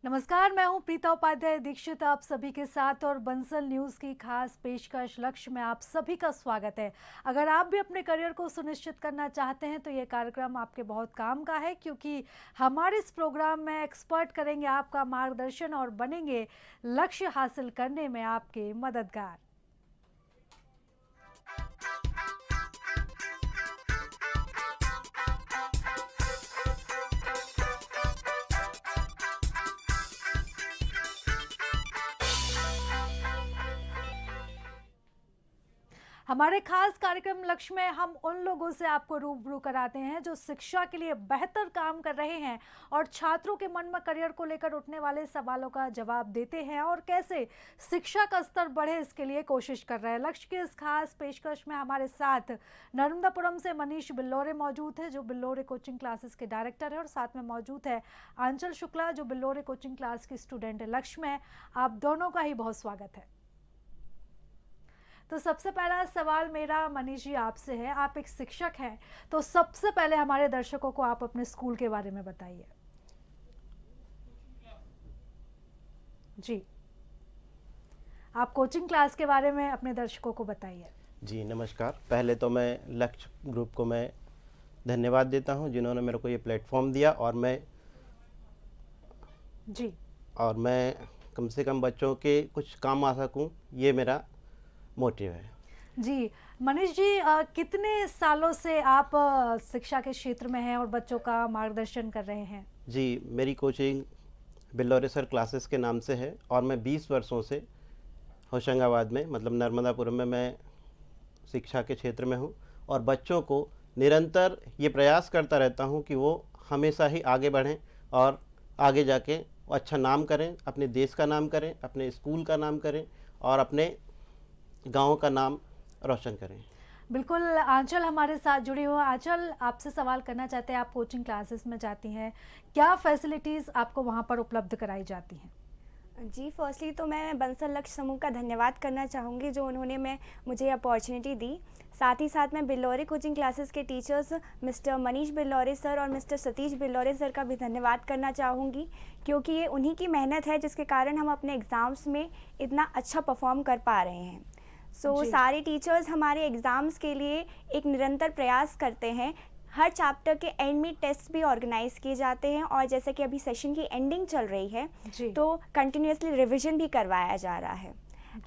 नमस्कार, मैं हूं प्रीता उपाध्याय दीक्षित आप सभी के साथ और बंसल न्यूज़ की खास पेशकश लक्ष्य में आप सभी का स्वागत है। अगर आप भी अपने करियर को सुनिश्चित करना चाहते हैं तो ये कार्यक्रम आपके बहुत काम का है, क्योंकि हमारे इस प्रोग्राम में एक्सपर्ट करेंगे आपका मार्गदर्शन और बनेंगे लक्ष्य हासिल करने में आपके मददगार। हमारे खास कार्यक्रम लक्ष्य में हम उन लोगों से आपको रूबरू कराते हैं जो शिक्षा के लिए बेहतर काम कर रहे हैं और छात्रों के मन में करियर को लेकर उठने वाले सवालों का जवाब देते हैं और कैसे शिक्षा का स्तर बढ़े इसके लिए कोशिश कर रहे हैं। लक्ष्य की इस खास पेशकश में हमारे साथ नर्मदापुरम से मनीष बिल्लौरे मौजूद है, जो बिल्लौरे कोचिंग क्लासेस के डायरेक्टर है, और साथ में मौजूद है आंचल शुक्ला, जो बिल्लौरे कोचिंग क्लास की स्टूडेंट है। लक्ष्य में आप दोनों का ही बहुत स्वागत है। तो सबसे पहला सवाल मेरा मनीष जी आपसे है, आप एक शिक्षक हैं, तो सबसे पहले हमारे दर्शकों को आप अपने स्कूल के बारे में बताइए। जी, आप कोचिंग क्लास के बारे में अपने दर्शकों को बताइए। जी नमस्कार। पहले तो मैं लक्ष्य ग्रुप को मैं धन्यवाद देता हूं जिन्होंने मेरे को ये प्लेटफॉर्म दिया और मैं कम से कम बच्चों के कुछ काम आ सकूं, ये मेरा मोटिव है। जी मनीष जी, कितने सालों से आप शिक्षा के क्षेत्र में हैं और बच्चों का मार्गदर्शन कर रहे हैं? जी, मेरी कोचिंग बिल्लौरे सर क्लासेस के नाम से है और मैं 20 वर्षों से होशंगाबाद में मतलब नर्मदापुरम में मैं शिक्षा के क्षेत्र में हूँ और बच्चों को निरंतर ये प्रयास करता रहता हूँ कि वो हमेशा ही आगे बढ़ें और आगे जाके अच्छा नाम करें, अपने देश का नाम करें, अपने स्कूल का नाम करें और अपने गाँव का नाम रोशन करें। बिल्कुल, आंचल हमारे साथ जुड़ी हुई। आंचल, आपसे सवाल करना चाहते हैं, आप कोचिंग क्लासेस में जाती हैं, क्या फैसिलिटीज़ आपको वहाँ पर उपलब्ध कराई जाती हैं? जी, फर्स्टली तो मैं बंसल लक्ष्य समूह का धन्यवाद करना चाहूँगी जो उन्होंने मुझे अपॉर्चुनिटी दी। साथ ही साथ मैं बिल्लौरे कोचिंग क्लासेस के teachers mister Manish Billore sir और मिस्टर सतीश बिल्लौरे सर का भी धन्यवाद करना चाहूँगी, क्योंकि ये उन्हीं की मेहनत है जिसके कारण हम अपने एग्ज़ाम्स में इतना अच्छा परफॉर्म कर पा रहे हैं। सारे टीचर्स हमारे एग्ज़ाम्स के लिए एक निरंतर प्रयास करते हैं। हर चैप्टर के एंड में टेस्ट भी ऑर्गेनाइज किए जाते हैं और जैसे कि अभी सेशन की एंडिंग चल रही है तो कंटिन्यूसली रिवीजन भी करवाया जा रहा है।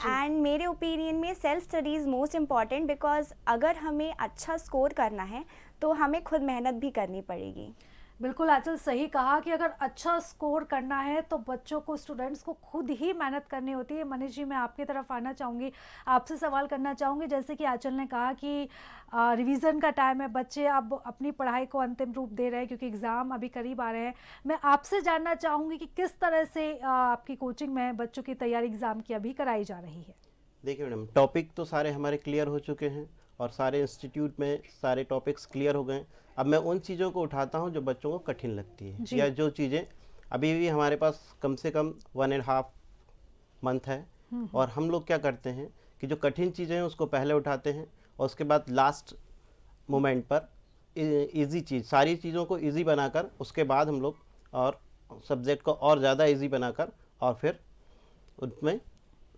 एंड मेरे ओपिनियन में self study is most important, because अगर हमें अच्छा स्कोर करना है तो हमें खुद मेहनत भी करनी पड़ेगी। बिल्कुल आंचल, सही कहा कि अगर अच्छा स्कोर करना है तो बच्चों को, स्टूडेंट्स को खुद ही मेहनत करनी होती है। मनीष जी, मैं आपकी तरफ आना चाहूँगी, आपसे सवाल करना चाहूँगी। जैसे कि आंचल ने कहा कि रिवीजन का टाइम है, बच्चे अब अपनी पढ़ाई को अंतिम रूप दे रहे हैं क्योंकि एग्ज़ाम अभी करीब आ रहे हैं। मैं आपसे जानना चाहूँगी कि किस तरह से आपकी कोचिंग में बच्चों की तैयारी एग्ज़ाम की अभी कराई जा रही है? देखिए मैडम, टॉपिक तो सारे हमारे क्लियर हो चुके हैं और सारे इंस्टीट्यूट में सारे टॉपिक्स क्लियर हो गए। अब मैं उन चीज़ों को उठाता हूं जो बच्चों को कठिन लगती है या जो चीज़ें अभी भी हमारे पास कम से कम 1.5 मंथ है और हम लोग क्या करते हैं कि जो कठिन चीज़ें हैं उसको पहले उठाते हैं और उसके बाद लास्ट मोमेंट पर इजी चीज़, सारी चीज़ों को इजी बनाकर उसके बाद हम लोग और सब्जेक्ट को और ज़्यादा इजी बनाकर और फिर उसमें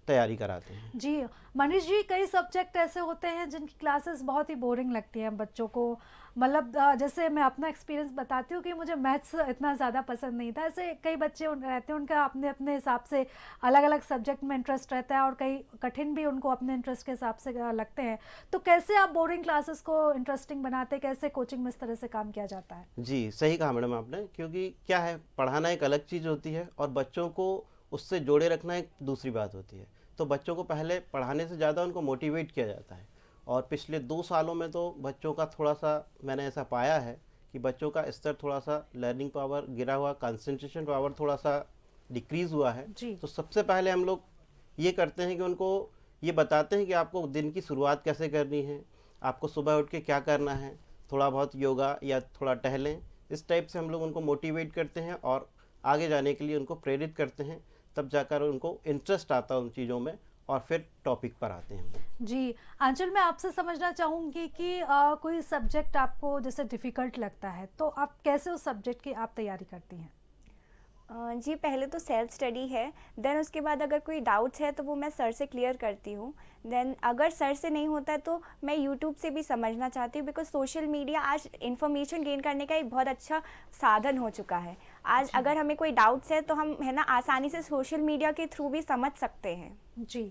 तैयारी कराते हैं। जी मनीष जी, कई सब्जेक्ट ऐसे होते हैं जिनकी क्लासेस बहुत ही बोरिंग लगती हैं बच्चों को। मतलब जैसे मैं अपना एक्सपीरियंस बताती हूँ कि मुझे मैथ्स इतना ज़्यादा पसंद नहीं था। ऐसे कई बच्चे रहते हैं, उनका अपने अपने हिसाब से अलग अलग सब्जेक्ट में इंटरेस्ट रहता है और कई कठिन भी उनको अपने इंटरेस्ट के हिसाब से लगते हैं। तो कैसे आप बोरिंग क्लासेस को इंटरेस्टिंग बनाते हैं, कैसे कोचिंग में इस तरह से काम किया जाता है? जी सही कहा मैडम आपने, क्योंकि क्या है, पढ़ाना एक अलग चीज़ होती है और बच्चों को उससे जोड़े रखना एक दूसरी बात होती है। तो बच्चों को पहले पढ़ाने से ज़्यादा उनको मोटिवेट किया जाता है और पिछले 2 सालों में तो बच्चों का थोड़ा सा मैंने ऐसा पाया है कि बच्चों का स्तर थोड़ा सा, लर्निंग पावर गिरा हुआ, कंसंट्रेशन पावर थोड़ा सा डिक्रीज़ हुआ है। तो सबसे पहले हम लोग ये करते हैं कि उनको ये बताते हैं कि आपको दिन की शुरुआत कैसे करनी है, आपको सुबह उठ के क्या करना है, थोड़ा बहुत योगा या थोड़ा टहलें, इस टाइप से हम लोग उनको मोटिवेट करते हैं और आगे जाने के लिए उनको प्रेरित करते हैं। तब जाकर उनको इंटरेस्ट आता है उन चीज़ों में और फिर टॉपिक पर आते हैं। जी आंचल, मैं आपसे समझना चाहूँगी कि कोई सब्जेक्ट आपको जैसे डिफ़िकल्ट लगता है तो आप कैसे उस सब्जेक्ट की आप तैयारी करती हैं? जी, पहले तो सेल्फ स्टडी है, देन उसके बाद अगर कोई डाउट्स है तो वो मैं सर से क्लियर करती हूँ। देन अगर सर से नहीं होता है तो मैं यूट्यूब से भी समझना चाहती हूँ, बिकॉज़ सोशल मीडिया आज इन्फॉर्मेशन गेन करने का एक बहुत अच्छा साधन हो चुका है। आज जी। अगर हमें कोई डाउट्स है तो हम है ना आसानी से सोशल मीडिया के थ्रू भी समझ सकते हैं। जी।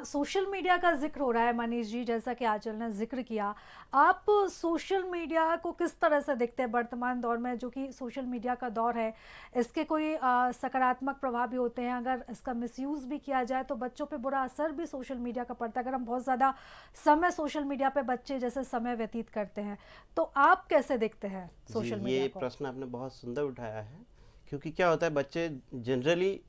सोशल मीडिया का ज़िक्र हो रहा है मनीष जी, जैसा कि आंचल ने ज़िक्र किया। आप सोशल मीडिया को किस तरह से देखते हैं वर्तमान दौर में, जो कि सोशल मीडिया का दौर है? इसके कोई सकारात्मक प्रभाव भी होते हैं? अगर इसका मिसयूज़ भी किया जाए तो बच्चों पे बुरा असर भी सोशल मीडिया का पड़ता है। अगर हम बहुत ज़्यादा समय सोशल मीडिया पे बच्चे जैसे समय व्यतीत करते हैं, तो आप कैसे देखते हैं सोशल जी, मीडिया ये को? प्रश्न आपने बहुत सुंदर उठाया है, क्योंकि क्या होता है, बच्चे जनरली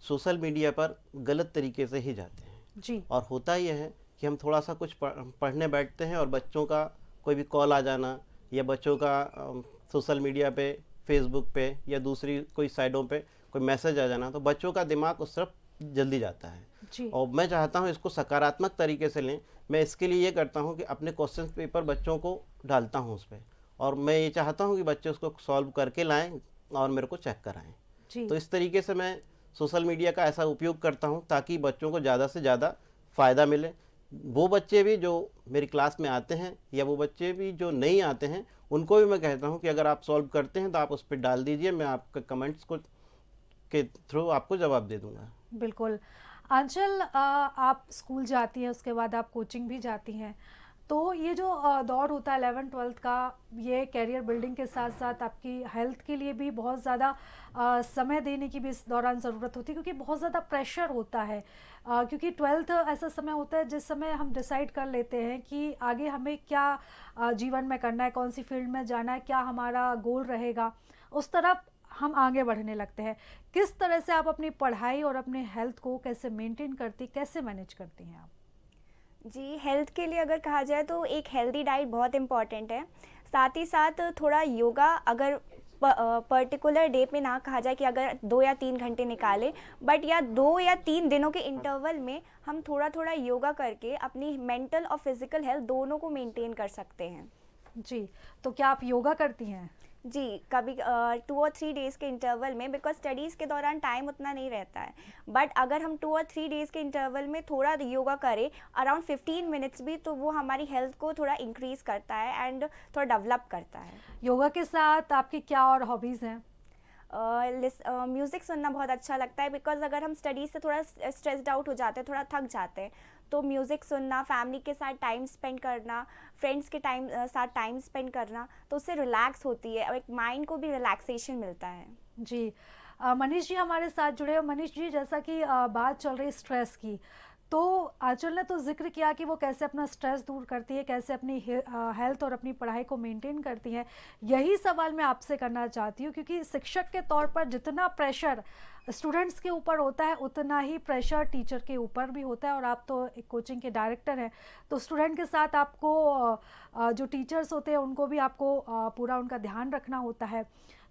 सोशल मीडिया पर गलत तरीके से ही जाते हैं। जी। और होता ये है कि हम थोड़ा सा कुछ पढ़ने बैठते हैं और बच्चों का कोई भी कॉल आ जाना, या बच्चों का सोशल मीडिया पे, फेसबुक पे या दूसरी कोई साइडों पे कोई मैसेज आ जाना, तो बच्चों का दिमाग उस तरफ जल्दी जाता है। जी। और मैं चाहता हूँ इसको सकारात्मक तरीके से लें। मैं इसके लिए ये करता हूँ कि अपने क्वेश्चन पेपर बच्चों को डालता हूँ उस पर, और मैं ये चाहता हूँ कि बच्चे उसको सॉल्व करके लाएं और मेरे को चेक कराएं। जी। तो इस तरीके से मैं सोशल मीडिया का ऐसा उपयोग करता हूं ताकि बच्चों को ज़्यादा से ज़्यादा फ़ायदा मिले। वो बच्चे भी जो मेरी क्लास में आते हैं या वो बच्चे भी जो नहीं आते हैं, उनको भी मैं कहता हूं कि अगर आप सॉल्व करते हैं तो आप उस पर डाल दीजिए, मैं आपके कमेंट्स को के थ्रू आपको जवाब दे दूंगा। बिल्कुल। आंचल, आप स्कूल जाती हैं, उसके बाद आप कोचिंग भी जाती हैं। तो ये जो दौर होता है 11th-12th का, ये करियर बिल्डिंग के साथ-साथ आपकी हेल्थ के लिए भी बहुत ज़्यादा समय देने की भी इस दौरान ज़रूरत होती है, क्योंकि बहुत ज़्यादा प्रेशर होता है। क्योंकि 12th ऐसा समय होता है जिस समय हम डिसाइड कर लेते हैं कि आगे हमें क्या जीवन में करना है, कौन-सी फ़ील्ड में जाना है, क्या हमारा गोल रहेगा, उस तरफ हम आगे बढ़ने लगते हैं। किस तरह से आप अपनी पढ़ाई और अपने हेल्थ को कैसे मेंटेन करती, कैसे मैनेज करती हैं आप? जी, हेल्थ के लिए अगर कहा जाए तो एक हेल्दी डाइट बहुत इम्पॉर्टेंट है। साथ ही साथ थोड़ा योगा, अगर पर्टिकुलर डे पे ना कहा जाए कि अगर 2 या 3 घंटे निकालें, बट या 2 या 3 दिनों के इंटरवल में हम थोड़ा-थोड़ा योगा करके अपनी मेंटल और फिज़िकल हेल्थ दोनों को मेंटेन कर सकते हैं। जी। तो क्या आप योगा करती हैं? जी, कभी 2 और 3 डेज़ के इंटरवल में, बिकॉज़ स्टडीज़ के दौरान टाइम उतना नहीं रहता है। बट अगर हम 2 और 3 डेज़ के इंटरवल में थोड़ा योगा करें, अराउंड 15 मिनट्स भी, तो वो हमारी हेल्थ को थोड़ा इंक्रीज़ करता है एंड थोड़ा डेवलप करता है। योगा के साथ आपकी क्या और हॉबीज़ हैं? म्यूज़िक सुनना बहुत अच्छा लगता है, बिकॉज़ अगर हम स्टडीज़ से थोड़ा स्ट्रेस्ड आउट हो जाते हैं, थोड़ा थक जाते हैं, तो म्यूज़िक सुनना, फैमिली के साथ टाइम स्पेंड करना, फ्रेंड्स के साथ टाइम स्पेंड करना, तो उससे रिलैक्स होती है और एक माइंड को भी रिलैक्सेशन मिलता है। जी। मनीष जी हमारे साथ जुड़े हो। मनीष जी, जैसा कि बात चल रही है स्ट्रेस की, तो आंचल ने तो ज़िक्र किया कि वो कैसे अपना स्ट्रेस दूर करती है, कैसे अपनी हेल्थ और अपनी पढ़ाई को मेंटेन करती हैं। यही सवाल मैं आपसे करना चाहती हूँ, क्योंकि शिक्षक के तौर पर जितना प्रेशर स्टूडेंट्स के ऊपर होता है, उतना ही प्रेशर टीचर के ऊपर भी होता है। और आप तो एक कोचिंग के डायरेक्टर हैं, तो स्टूडेंट के साथ आपको जो टीचर्स होते हैं उनको भी आपको पूरा उनका ध्यान रखना होता है।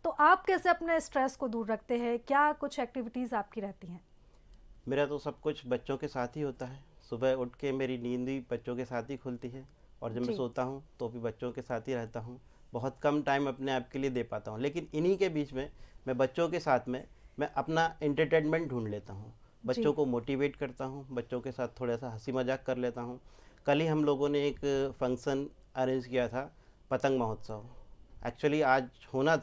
तो आप कैसे अपने स्ट्रेस को दूर रखते हैं? क्या कुछ एक्टिविटीज़ आपकी रहती हैं? मेरा तो सब कुछ बच्चों के साथ ही होता है। सुबह उठ के मेरी नींद भी बच्चों के साथ ही खुलती है, और जब मैं जी। सोता हूँ तो भी बच्चों के साथ ही रहता हूँ। बहुत कम टाइम अपने आप के लिए दे पाता हूँ, लेकिन इन्हीं के बीच में मैं बच्चों के साथ में मैं अपना एंटरटेनमेंट ढूंढ लेता हूँ। बच्चों जी। को मोटिवेट करता हूँ, बच्चों के साथ थोड़ा सा हंसी मजाक कर लेता हूँ। कल ही हम लोगों ने एक फंक्शन अरेंज किया था, पतंग महोत्सव। एक्चुअली आज होना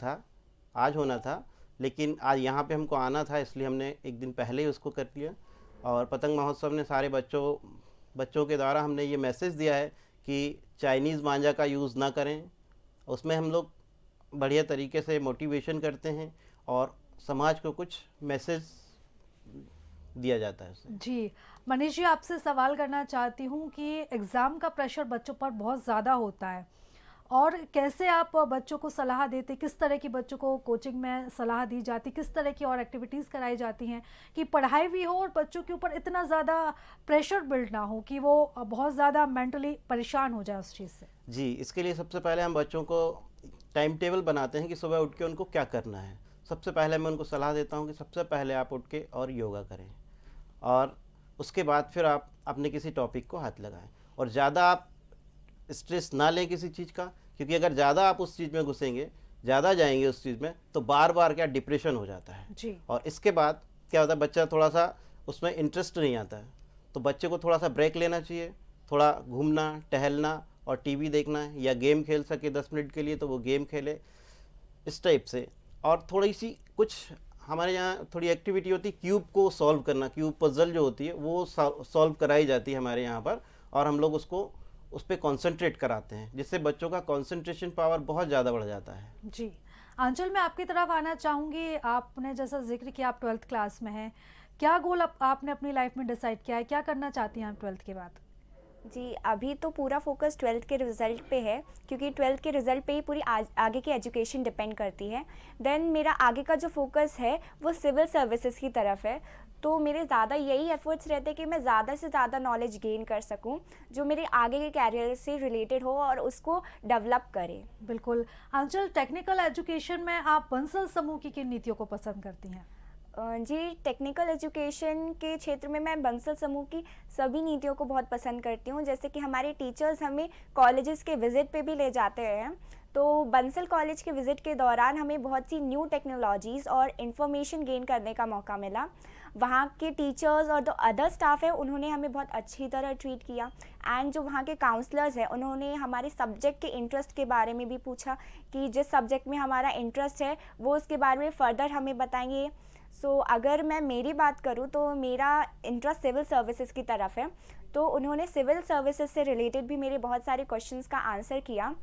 था, लेकिन आज यहाँ पे हमको आना था, इसलिए हमने एक दिन पहले ही उसको कर लिया। और पतंग महोत्सव ने सारे बच्चों के द्वारा हमने ये मैसेज दिया है कि चाइनीज़ मांझा का यूज़ ना करें। उसमें हम लोग बढ़िया तरीके से मोटिवेशन करते हैं और समाज को कुछ मैसेज दिया जाता है उससे। जी। मनीष जी, आपसे सवाल करना चाहती हूँ कि एग्ज़ाम का प्रेशर बच्चों पर बहुत ज़्यादा होता है, और कैसे आप बच्चों को सलाह देते, किस तरह की बच्चों को कोचिंग में सलाह दी जाती, किस तरह की और एक्टिविटीज़ कराई जाती हैं कि पढ़ाई भी हो और बच्चों के ऊपर इतना ज़्यादा प्रेशर बिल्ड ना हो कि वो बहुत ज़्यादा मेंटली परेशान हो जाए उस चीज़ से? जी, इसके लिए सबसे पहले हम बच्चों को टाइम टेबल बनाते हैं कि सुबह उठ के उनको क्या करना है। सबसे पहले मैं उनको सलाह देता हूँ कि सबसे पहले आप उठ के और योगा करें, और उसके बाद फिर आप अपने किसी टॉपिक को हाथ लगाएं, और ज़्यादा आप स्ट्रेस ना लें किसी चीज़ का, क्योंकि अगर ज़्यादा आप उस चीज़ में घुसेंगे ज़्यादा जाएंगे उस चीज़ में तो बार बार क्या डिप्रेशन हो जाता है। जी और इसके बाद क्या होता है, बच्चा थोड़ा सा उसमें इंटरेस्ट नहीं आता है, तो बच्चे को थोड़ा सा ब्रेक लेना चाहिए, थोड़ा घूमना टहलना और टीवी देखना, या गेम खेल सके 10 मिनट के लिए तो वो गेम खेले, इस टाइप से। और थोड़ी सी कुछ हमारे यहाँ थोड़ी एक्टिविटी होती है, क्यूब को सॉल्व करना, क्यूब पजल जो होती है वो सॉल्व कराई जाती है हमारे यहाँ पर, और हम लोग उसको उस पर कॉन्सेंट्रेट कराते हैं, जिससे बच्चों का कॉन्सेंट्रेशन पावर बहुत ज़्यादा बढ़ जाता है। जी। आंचल, मैं आपकी तरफ आना चाहूँगी। आपने जैसा जिक्र किया आप 12th क्लास में हैं, क्या गोल आपने अपनी लाइफ में डिसाइड किया है, क्या करना चाहती हैं आप 12th के बाद? जी, अभी तो पूरा फोकस 12th के रिज़ल्ट पे है, क्योंकि 12th के रिज़ल्ट पे ही पूरी आगे की एजुकेशन डिपेंड करती है। देन मेरा आगे का जो फोकस है वो सिविल सर्विसेज की तरफ है, तो मेरे ज़्यादा यही एफर्ट्स रहते हैं कि मैं ज़्यादा से ज़्यादा नॉलेज गेन कर सकूं, जो मेरे आगे के कैरियर से रिलेटेड हो और उसको डेवलप करे। बिल्कुल। आंचल, टेक्निकल एजुकेशन में आप बंसल समूह की किन नीतियों को पसंद करती हैं? जी, टेक्निकल एजुकेशन के क्षेत्र में मैं बंसल समूह की सभी नीतियों को बहुत पसंद करती हूँ। जैसे कि हमारे टीचर्स हमें कॉलेजेस के विज़िट पे भी ले जाते हैं, तो बंसल कॉलेज के विज़िट के दौरान हमें बहुत सी न्यू टेक्नोलॉजीज़ और इन्फॉर्मेशन गेन करने का मौका मिला। वहाँ के टीचर्स और जो अदर स्टाफ है उन्होंने हमें बहुत अच्छी तरह ट्रीट किया, एंड जो वहाँ के काउंसलर्स हैं उन्होंने हमारे सब्जेक्ट के इंटरेस्ट के बारे में भी पूछा कि जिस सब्जेक्ट में हमारा इंटरेस्ट है वो उसके बारे में फ़र्दर हमें बताएंगे। अगर मैं मेरी बात करूँ तो मेरा इंटरेस्ट सिविल सर्विसेज की तरफ है, तो उन्होंने सिविल सर्विसेज से रिलेटेड भी मेरे बहुत सारे क्वेश्चंस का आंसर किया,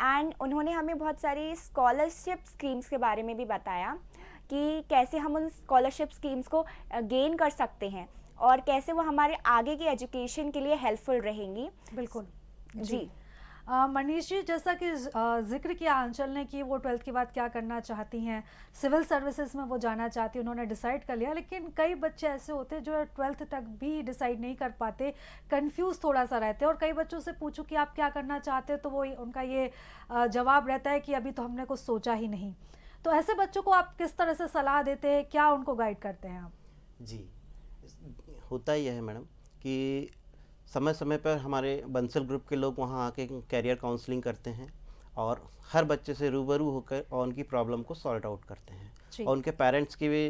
एंड उन्होंने हमें बहुत सारी स्कॉलरशिप स्कीम्स के बारे में भी बताया कि कैसे हम उन स्कॉलरशिप स्कीम्स को गेन कर सकते हैं और कैसे वो हमारे आगे की एजुकेशन के लिए हेल्पफुल रहेंगी। बिल्कुल। जी। मनीष जी, जैसा कि जिक्र किया आंचल ने कि वो 12th के बाद क्या करना चाहती हैं, सिविल सर्विसेज में वो जाना चाहती हैं, उन्होंने डिसाइड कर लिया, लेकिन कई बच्चे ऐसे होते हैं जो 12th तक भी डिसाइड नहीं कर पाते, कंफ्यूज थोड़ा सा रहते हैं, और कई बच्चों से पूछो कि आप क्या करना चाहते हो तो वो उनका ये जवाब रहता है कि अभी तो हमने कुछ सोचा ही नहीं। तो ऐसे बच्चों को आप किस तरह से सलाह देते हैं, क्या उनको गाइड करते हैं आप? जी, होता ही है मैडम कि समय समय पर हमारे बंसल ग्रुप के लोग वहाँ आके कैरियर काउंसलिंग करते हैं और हर बच्चे से रूबरू होकर और उनकी प्रॉब्लम को सॉल्ट आउट करते हैं, और उनके पेरेंट्स की भी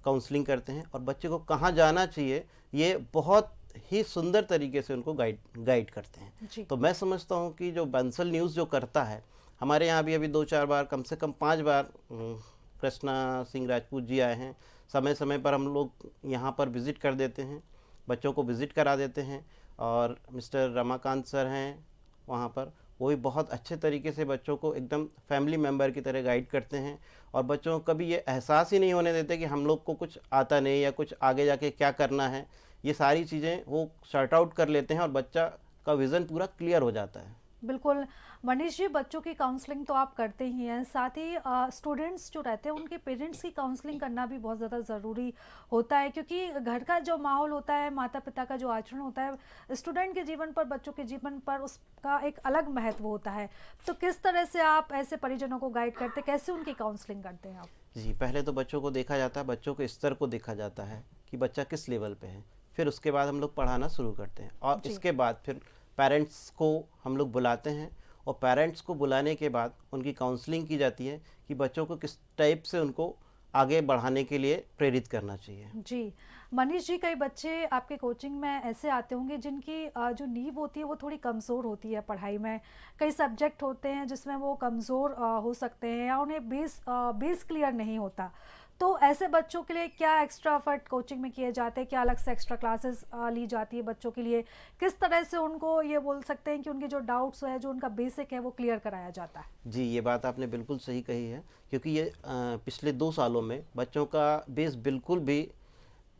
काउंसलिंग करते हैं, और बच्चे को कहाँ जाना चाहिए ये बहुत ही सुंदर तरीके से उनको गाइड करते हैं। तो मैं समझता हूँ कि जो बंसल न्यूज़ जो करता है, हमारे यहाँ भी अभी 2-4 बार, कम से कम 5 बार कृष्णा सिंह राजपूत जी आए हैं। समय समय पर हम लोग यहाँ पर विज़िट कर देते हैं, बच्चों को विज़िट करा देते हैं, और मिस्टर रमाकांत सर हैं वहाँ पर, वो भी बहुत अच्छे तरीके से बच्चों को एकदम फैमिली मेम्बर की तरह गाइड करते हैं, और बच्चों को कभी ये एहसास ही नहीं होने देते कि हम लोग को कुछ आता नहीं या कुछ आगे जाके क्या करना है। ये सारी चीज़ें वो शॉर्ट आउट कर लेते हैं और बच्चा का विज़न पूरा क्लियर हो जाता है। बिल्कुल। मनीष जी, बच्चों की काउंसलिंग तो आप करते ही हैं, साथ ही स्टूडेंट्स जो रहते हैं उनके पेरेंट्स की काउंसलिंग करना भी बहुत ज़्यादा ज़रूरी होता है, क्योंकि घर का जो माहौल होता है, माता पिता का जो आचरण होता है, स्टूडेंट के जीवन पर, बच्चों के जीवन पर उसका एक अलग महत्व होता है। तो किस तरह से आप ऐसे परिजनों को गाइड करते हैं, कैसे उनकी काउंसलिंग करते हैं आप? जी, पहले तो बच्चों को देखा जाता है, बच्चों के स्तर को देखा जाता है कि बच्चा किस लेवल पे है, फिर उसके बाद हम लोग पढ़ाना शुरू करते हैं, और इसके बाद फिर पेरेंट्स को हम लोग बुलाते हैं, और पेरेंट्स को बुलाने के बाद उनकी काउंसलिंग की जाती है कि बच्चों को किस टाइप से उनको आगे बढ़ाने के लिए प्रेरित करना चाहिए। जी। मनीष जी, कई बच्चे आपके कोचिंग में ऐसे आते होंगे जिनकी जो नींव होती है वो थोड़ी कमज़ोर होती है पढ़ाई में, कई सब्जेक्ट होते हैं जिसमें वो कमज़ोर हो सकते हैं, या उन्हें बेस क्लियर नहीं होता। तो ऐसे बच्चों के लिए क्या एक्स्ट्रा एफर्ट कोचिंग में किए जाते हैं, क्या अलग से एक्स्ट्रा क्लासेस ली जाती है बच्चों के लिए, किस तरह से उनको ये बोल सकते हैं कि उनके जो डाउट्स है, जो उनका बेसिक है, वो क्लियर कराया जाता है? जी, ये बात आपने बिल्कुल सही कही है, क्योंकि ये पिछले 2 सालों में बच्चों का बेस बिल्कुल भी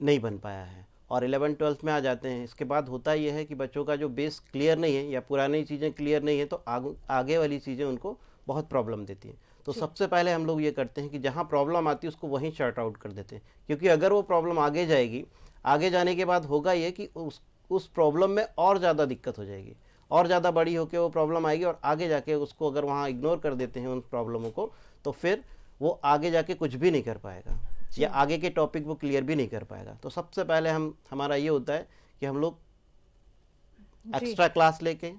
नहीं बन पाया है, और 11-12 में आ जाते हैं। इसके बाद होता ये है कि बच्चों का जो बेस क्लियर नहीं है या पुरानी चीज़ें क्लियर नहीं है, तो आगे वाली चीज़ें उनको बहुत प्रॉब्लम देती हैं। तो सबसे पहले हम लोग ये करते हैं कि जहाँ प्रॉब्लम आती है उसको वहीं शॉर्ट आउट कर देते हैं, क्योंकि अगर वो प्रॉब्लम आगे जाएगी, आगे जाने के बाद होगा ये कि उस प्रॉब्लम में और ज़्यादा दिक्कत हो जाएगी, और ज़्यादा बड़ी होकर वो प्रॉब्लम आएगी, और आगे जाके उसको अगर वहाँ इग्नोर कर देते हैं उन प्रॉब्लमों को, तो फिर वो आगे जाके कुछ भी नहीं कर पाएगा, या आगे के टॉपिक वो क्लियर भी नहीं कर पाएगा। तो सबसे पहले हमारा ये होता है कि हम लोग एक्स्ट्रा क्लास लेके,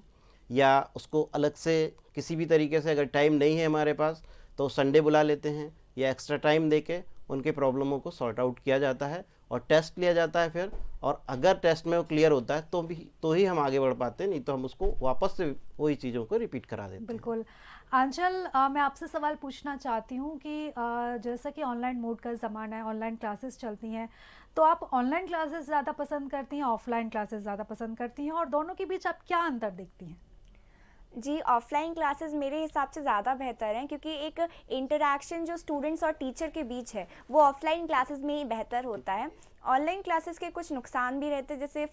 या उसको अलग से किसी भी तरीके से, अगर टाइम नहीं है हमारे पास, तो संडे बुला लेते हैं या एक्स्ट्रा टाइम दे के उनके प्रॉब्लमों को सॉर्ट आउट किया जाता है और टेस्ट लिया जाता है फिर। और अगर टेस्ट में वो क्लियर होता है तो ही हम आगे बढ़ पाते हैं, नहीं तो हम उसको वापस से वही चीज़ों को रिपीट करा देते हैं। बिल्कुल। आंचल, मैं आपसे सवाल पूछना चाहती हूँ कि जैसा कि ऑनलाइन मोड का ज़माना है, ऑनलाइन क्लासेस चलती हैं, तो आप ऑनलाइन क्लासेस ज़्यादा पसंद करती हैं, ऑफलाइन क्लासेस ज़्यादा पसंद करती हैं, और दोनों के बीच आप क्या अंतर देखती हैं? जी, ऑफ़लाइन क्लासेस मेरे हिसाब से ज़्यादा बेहतर हैं, क्योंकि एक इंटरैक्शन जो स्टूडेंट्स और टीचर के बीच है वो ऑफ़लाइन क्लासेस में ही बेहतर होता है। ऑनलाइन क्लासेस के कुछ नुकसान भी रहते हैं, जैसे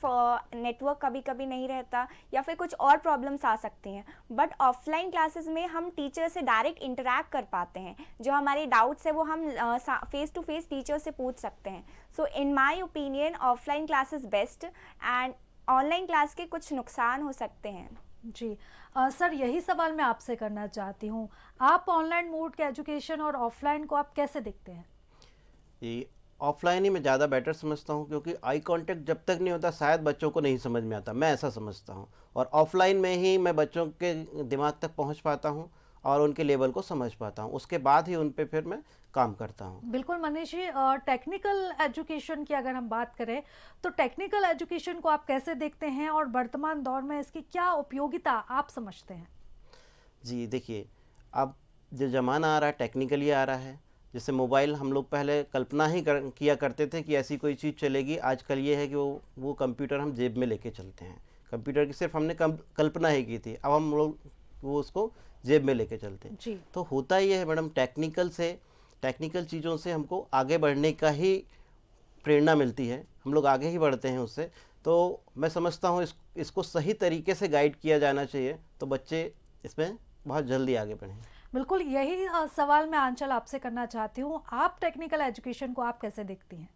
नेटवर्क कभी कभी नहीं रहता या फिर कुछ और प्रॉब्लम्स आ सकती हैं। बट ऑफ़लाइन क्लासेस में हम टीचर से डायरेक्ट इंटरैक्ट कर पाते हैं, जो हमारे डाउट्स है वो हम फेस टू फेस टीचर से पूछ सकते हैं। So in my opinion offline classes best, and online class के कुछ नुकसान हो सकते हैं। जी। सर, यही सवाल मैं आपसे करना चाहती हूँ, आप ऑनलाइन मोड के एजुकेशन और ऑफलाइन को आप कैसे देखते हैं? ये ऑफलाइन ही मैं ज़्यादा बेटर समझता हूँ, क्योंकि आई कांटेक्ट जब तक नहीं होता शायद बच्चों को नहीं समझ में आता, मैं ऐसा समझता हूँ। और ऑफलाइन में ही मैं बच्चों के दिमाग तक पहुँच पाता हूँ और उनके लेवल को समझ पाता हूँ, उसके बाद ही उन पे फिर मैं काम करता हूँ। बिल्कुल मनीष जी, टेक्निकल एजुकेशन की अगर हम बात करें तो टेक्निकल एजुकेशन को आप कैसे देखते हैं और वर्तमान दौर में इसकी क्या उपयोगिता आप समझते हैं? जी देखिए, अब जो ज़माना आ रहा है टेक्निकली आ रहा है। जैसे मोबाइल हम लोग पहले कल्पना ही किया करते थे कि ऐसी कोई चीज़ चलेगी। आजकल ये है कि वो कंप्यूटर हम जेब में लेके चलते हैं। कंप्यूटर की सिर्फ हमने कल्पना ही की थी, अब हम लोग वो उसको जेब में लेके चलते हैं। जी। तो होता ये है मैडम, टेक्निकल चीज़ों से हमको आगे बढ़ने का ही प्रेरणा मिलती है, हम लोग आगे ही बढ़ते हैं उससे। तो मैं समझता हूँ इसको सही तरीके से गाइड किया जाना चाहिए, तो बच्चे इसमें बहुत जल्दी आगे बढ़ें। बिल्कुल, यही सवाल मैं आंचल आपसे करना चाहती हूँ, आप टेक्निकल एजुकेशन को आप कैसे देखती हैं?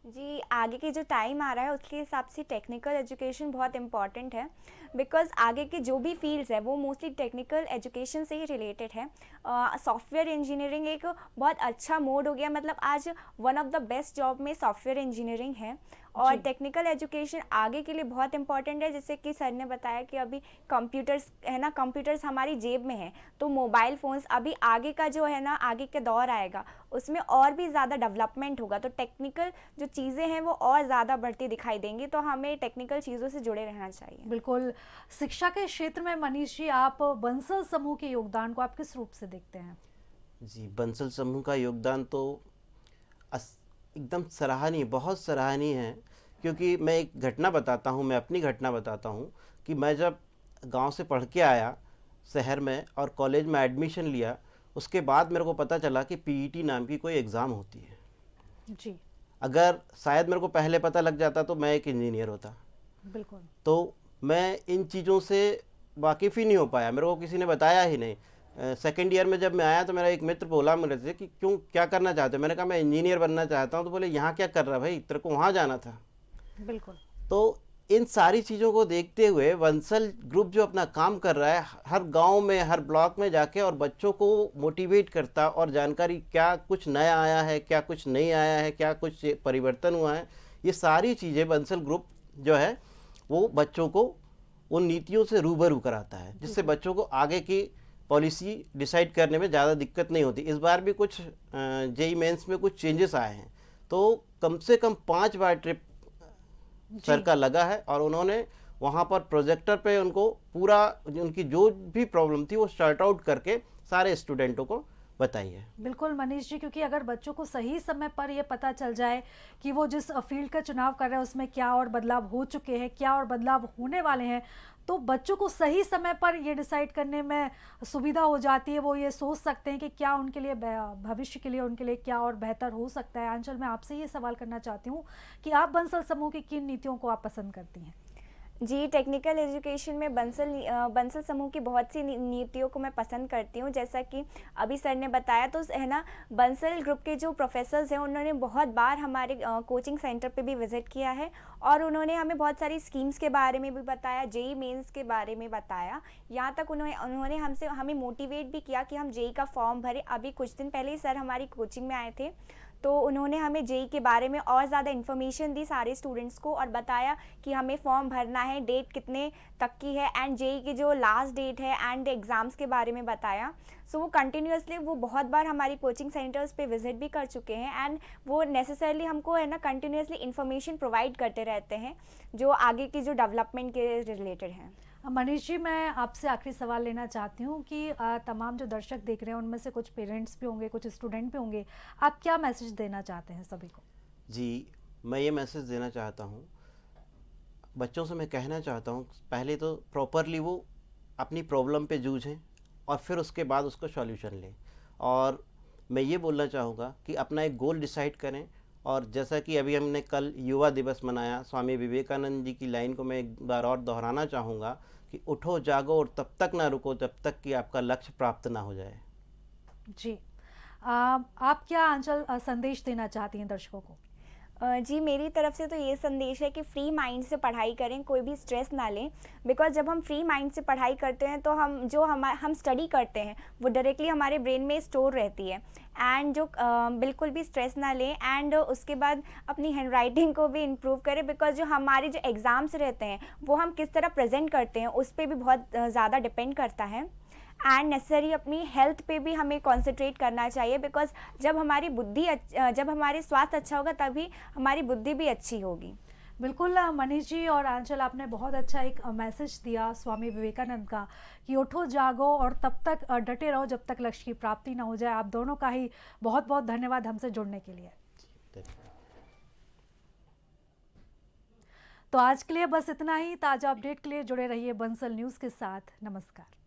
जी, आगे के जो टाइम आ रहा है उसके हिसाब से टेक्निकल एजुकेशन बहुत इम्पॉर्टेंट है, बिकॉज़ आगे के जो भी फील्ड्स है वो मोस्टली टेक्निकल एजुकेशन से ही रिलेटेड है। सॉफ्टवेयर इंजीनियरिंग एक बहुत अच्छा मोड हो गया, मतलब आज one of the best job में सॉफ्टवेयर इंजीनियरिंग है। और जी। टेक्निकल एजुकेशन आगे के लिए बहुत इंपॉर्टेंट है, जैसे कि सर ने बताया कि अभी कंप्यूटर्स है ना, कंप्यूटर्स हमारी जेब में है, तो मोबाइल फ़ोन्स अभी आगे का जो है ना, आगे के दौर आएगा उसमें और भी ज़्यादा डेवलपमेंट होगा, तो टेक्निकल जो चीज़ें हैं वो और ज़्यादा बढ़ती दिखाई देंगी, तो हमें टेक्निकल चीज़ों से जुड़े रहना चाहिए। बिल्कुल। शिक्षा के क्षेत्र में मनीष जी, आप बंसल समूह के योगदान को आप किस रूप से देखते हैं? जी, बंसल समूह का योगदान तो एकदम सराहनीय, बहुत सराहनीय है। क्योंकि मैं एक घटना बताता हूँ, मैं अपनी घटना बताता हूँ कि मैं जब गांव से पढ़ के आया शहर में और कॉलेज में एडमिशन लिया, उसके बाद मेरे को पता चला कि पीईटी नाम की कोई एग्ज़ाम होती है। जी। अगर शायद मेरे को पहले पता लग जाता तो मैं एक इंजीनियर होता। बिल्कुल। तो मैं इन चीज़ों से वाकिफ़ ही नहीं हो पाया, मेरे को किसी ने बताया ही नहीं। सेकेंड ईयर में जब मैं आया तो मेरा एक मित्र बोला मेरे से कि क्यों, क्या करना चाहते हो? मैंने कहा मैं इंजीनियर बनना चाहता हूँ। तो बोले यहाँ क्या कर रहा भाई, तेरे को वहाँ जाना था। बिल्कुल। तो इन सारी चीज़ों को देखते हुए बंसल ग्रुप जो अपना काम कर रहा है, हर गांव में, हर ब्लॉक में जाके और बच्चों को मोटिवेट करता और जानकारी क्या कुछ नया आया है, क्या कुछ नहीं आया है, क्या कुछ परिवर्तन हुआ है, ये सारी चीज़ें बंसल ग्रुप जो है वो बच्चों को उन नीतियों से रूबरू कराता है, जिससे बच्चों को आगे की पॉलिसी डिसाइड करने में ज़्यादा दिक्कत नहीं होती। इस बार भी कुछ जेई मेंस में कुछ चेंजेस आए हैं, तो कम से कम 5 बार ट्रिप सर का लगा है और उन्होंने वहाँ पर प्रोजेक्टर पे उनको पूरा उनकी जो भी प्रॉब्लम थी वो सॉर्ट आउट करके सारे स्टूडेंटों को बताई है। बिल्कुल मनीष जी, क्योंकि अगर बच्चों को सही समय पर ये पता चल जाए कि वो जिस फील्ड का चुनाव कर रहे हैं उसमें क्या और बदलाव हो चुके हैं, क्या और बदलाव होने वाले हैं, तो बच्चों को सही समय पर ये डिसाइड करने में सुविधा हो जाती है। वो ये सोच सकते हैं कि क्या उनके लिए भविष्य के लिए उनके लिए क्या और बेहतर हो सकता है। आंचल, मैं आपसे ये सवाल करना चाहती हूँ कि आप बंसल समूह की किन नीतियों को आप पसंद करती हैं? जी, टेक्निकल एजुकेशन में बंसल समूह की बहुत सी नीतियों को मैं पसंद करती हूँ, जैसा कि अभी सर ने बताया, तो है ना, बंसल ग्रुप के जो प्रोफेसर्स हैं उन्होंने बहुत बार हमारे कोचिंग सेंटर पे भी विज़िट किया है और उन्होंने हमें बहुत सारी स्कीम्स के बारे में भी बताया, जेई मेंस के बारे में बताया। यहाँ तक उन्होंने हमें मोटिवेट भी किया कि हम जेई का फॉर्म भरें। अभी कुछ दिन पहले ही सर हमारी कोचिंग में आए थे, तो उन्होंने हमें जेई के बारे में और ज़्यादा इन्फॉर्मेशन दी सारे स्टूडेंट्स को, और बताया कि हमें फॉर्म भरना है, डेट कितने तक की है, एंड जेई की जो लास्ट डेट है, एंड एग्ज़ाम्स के बारे में बताया। सो वो कंटिन्यूसली वो बहुत बार हमारी कोचिंग सेंटर्स पे विजिट भी कर चुके हैं, एंड वो नेसेसरली हमको है ना कंटिन्यूसली इन्फॉर्मेशन प्रोवाइड करते रहते हैं जो आगे की जो डेवलपमेंट के रिलेटेड हैं। मनीष जी, मैं आपसे आखिरी सवाल लेना चाहती हूँ कि तमाम जो दर्शक देख रहे हैं उनमें से कुछ पेरेंट्स भी होंगे, कुछ स्टूडेंट भी होंगे, आप क्या मैसेज देना चाहते हैं सभी को? जी, मैं ये मैसेज देना चाहता हूँ, बच्चों से मैं कहना चाहता हूँ, पहले तो प्रॉपरली वो अपनी प्रॉब्लम पे जूझें और फिर उसके बाद उसको सॉल्यूशन लें। और मैं ये बोलना चाहूँगा कि अपना एक गोल डिसाइड करें, और जैसा कि अभी हमने कल युवा दिवस मनाया, स्वामी विवेकानंद जी की लाइन को मैं एक बार और दोहराना चाहूँगा कि उठो जागो और तब तक ना रुको जब तक कि आपका लक्ष्य प्राप्त ना हो जाए। जी, आप क्या आंचल संदेश देना चाहती हैं दर्शकों को? जी, मेरी तरफ से तो ये संदेश है कि फ्री माइंड से पढ़ाई करें, कोई भी स्ट्रेस ना लें, बिकॉज़ जब हम फ्री माइंड से पढ़ाई करते हैं तो हम स्टडी करते हैं वो डायरेक्टली हमारे ब्रेन में स्टोर रहती है, एंड जो बिल्कुल भी स्ट्रेस ना लें, एंड उसके बाद अपनी हैंडराइटिंग को भी इम्प्रूव करें, बिकॉज़ जो हमारे जो एग्ज़ाम्स रहते हैं वो हम किस तरह प्रेजेंट करते हैं उस पर भी बहुत ज़्यादा डिपेंड करता है। एंड नेसेसरी अपनी हेल्थ पे भी हमें कॉन्सेंट्रेट करना चाहिए, बिकॉज जब हमारे स्वास्थ्य अच्छा होगा तभी हमारी बुद्धि भी अच्छी होगी। बिल्कुल मनीष जी और आंचल, आपने बहुत अच्छा एक मैसेज दिया स्वामी विवेकानंद का कि उठो जागो और तब तक डटे रहो जब तक लक्ष्य की प्राप्ति ना हो जाए। आप दोनों का ही बहुत बहुत धन्यवाद हमसे जुड़ने के लिए। तो आज के लिए बस इतना ही। ताज़ा अपडेट के लिए जुड़े रहिए बंसल न्यूज़ के साथ। नमस्कार।